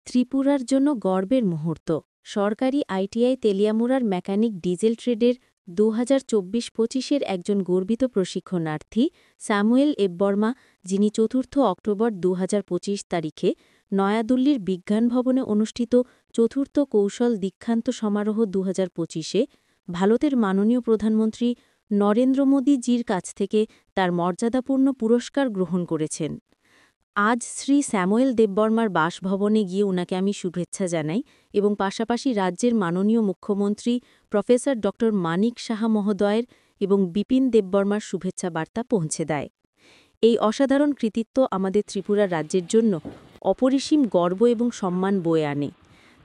ত্রিপুরার জন্য গর্বের মুহূর্ত। সরকারি আইটিআই তেলিয়ামুড়ার মেকানিক ডিজেল ট্রেডের 2024-25-এর একজন গর্বিত প্রশিক্ষণার্থী স্যামুয়েল এব্বর্মা, যিনি 4 অক্টোবর 2025 তারিখে নয়াদিল্লির বিজ্ঞান ভবনে অনুষ্ঠিত 4র্থ কৌশল দীক্ষান্ত সমারোহ 2025-এ ভারতের মাননীয় প্রধানমন্ত্রী নরেন্দ্র মোদীজির কাছ থেকে তার মর্যাদাপূর্ণ পুরস্কার গ্রহণ করেছেন। আজ শ্রী স্যামুয়েল দেববর্মার বাসভবনে গিয়ে উনাকে আমি শুভেচ্ছা জানাই এবং পাশাপাশি রাজ্যের মাননীয় মুখ্যমন্ত্রী প্রফেসর ড মানিক সাহা মহোদয়ের এবং বিপিন দেববর্মার শুভেচ্ছা বার্তা পৌঁছে দেয়। এই অসাধারণ কৃতিত্ব আমাদের ত্রিপুরা রাজ্যের জন্য অপরিসীম গর্ব এবং সম্মান বয়ে আনে।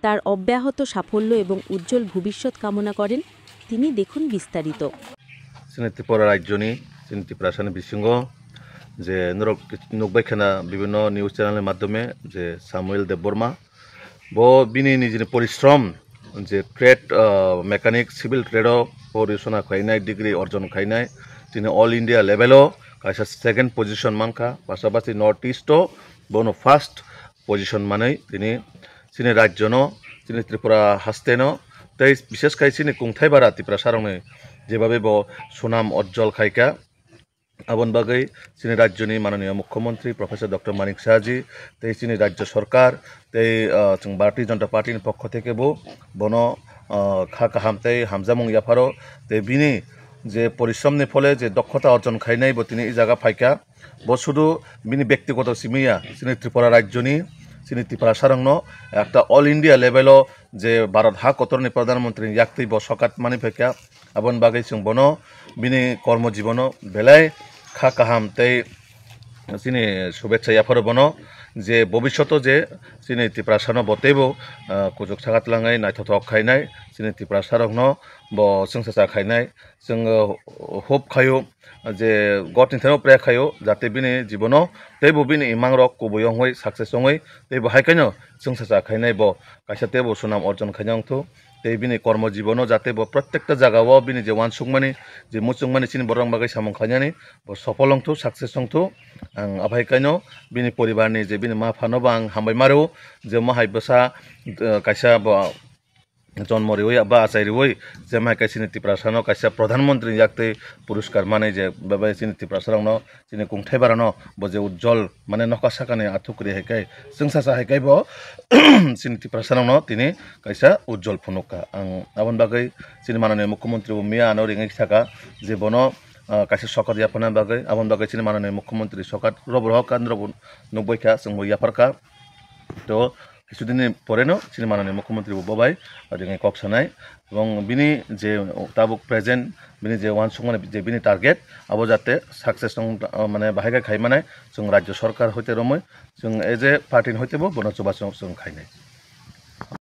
তার অব্যাহত সাফল্য এবং উজ্জ্বল ভবিষ্যৎ কামনা করেন তিনি। দেখুন বিস্তারিত। ত্রিপুরা রাজ্যনি ত্রিপুরা বিশৃঙ্গ যে নুকবাইখানা বিভিন্ন নিউজ চ্যানেলের মাধ্যমে যে স্যামুয়েল দেববর্মা বিনি নিজের পরিশ্রম যে ট্রেড মেকানিক সিভিল ট্রেডও পড়াশোনা খাইনাই ডিগ্রি অর্জন খাইনাই তিনি অল ইন্ডিয়া লেভেলও কাইসা সেকেন্ড পজিশন মানখা পাশাপাশি নর্থ ইস্টও বনো ফার্স্ট পজিশন মানেই তিনি রাজ্যনো তিনি ত্রিপুরা হাস্তেনো তাই বিশেষ খাই তিনি কুংথাই বারা ত্রিপুরা সারংনে যেভাবে সুনাম অজ্জ্বল খাইকা আবন বাগৈ চিনি রাজ্যনি মাননীয় মুখ্যমন্ত্রী প্রফেসর ড মানিক সাহাজি তাই চিনি রাজ্য সরকার তাই ভারতীয় জনতা পার্টির পক্ষ থেকে বন খা কাহামতাই হামজামুং ইয়াফারো তাই বিনি যে পরিশ্রমনি ফলে যে দক্ষতা অর্জন খাইনাই তিনি এই জায়গা ফাইকা শুধু বিনি ব্যক্তিগত সিমিয়া চিনি ত্রিপুরা রাজ্যনি চিনি ত্রিপুরা সারংন একটা অল ইন্ডিয়া লেভেলও যে ভারত হা কতরনি প্রধানমন্ত্রী ইয়াক্তি সকাত মানি ফাইকা আবন বাগৈ जों বন বিনি কর্মজীবন বেলায় খা কাহাম তাই চিনি শুভেচ্ছা ইয়াফারো বন যে ভবিষ্যত যে চিনি ত্রিপুরা সারন বতেব কুজুক সাগাত লাঙাই নাইথক খাইনাই চিনি ত্রিপুরা সারংন संसाचा खाइनाय जों होप खायो जे गडनि थानाव प्रे खायो जाहाथे बिनि जीवनाव तेबो बिनि इमां रक कुबयं हय साक्सेस हय तेबो हायखायनो संसाचा खाइनाय कायसा तेबो सुनाम अर्जन खाइनांथो ते बिनि कर्म जीवनाव जाहाथे प्रत्येकटा जागाव बिनि जे वानसुकमानि जे मुसुकमानि चिनि बरं बागै सामं खाइनानै सफल हंथो साक्सेस हंथो आं आभायखायनो बिनि परिबारनि जे बिनि मा फानोबो आं हामबाय मारो जे माहाय बसा कायसा जन्म रिवै बा आचाय रिवै जे माय कायसिनि त्रिपुरा सारनो कायसा प्रधानमंत्री याक्ते पुरस्कार माने जे बाबा चिनि त्रिपुरा सारनो चिनि कुंथाय बारानो जे उज्जवल माने नका साकाने आथुकरि हेकाय जोंसासा हेकाय चिनि त्रिपुरा सारनो तिनि कायसा उज्जवल फुनुका आं आबन बागै चिनि माननीय मुख्यमंत्री मिया आनो रिङै थाका जे बनो कायसा सकात याफाना बागै आबन बागै चिनि माननीय मुख्यमंत्री सकात रबर केन्द्र नुबायखा जोंबो याफारका तो কিছুদিন পরেনো চিনি মাননীয় মুখ্যমন্ত্রী ববাই ওদিকে কক্সানাই এবং বিনি যে তাবুক প্রেজেন্ট বিনি যে ওয়ানসুক মানে যে বিনি টার্গেট আবো যাতে সাকসেস মানে বাহাইগা খাই মানে जों রাজ্য সরকার হইতে রময় जों এজ এ পার্টিন হইতেবো বনচবাস जों খাইনাই।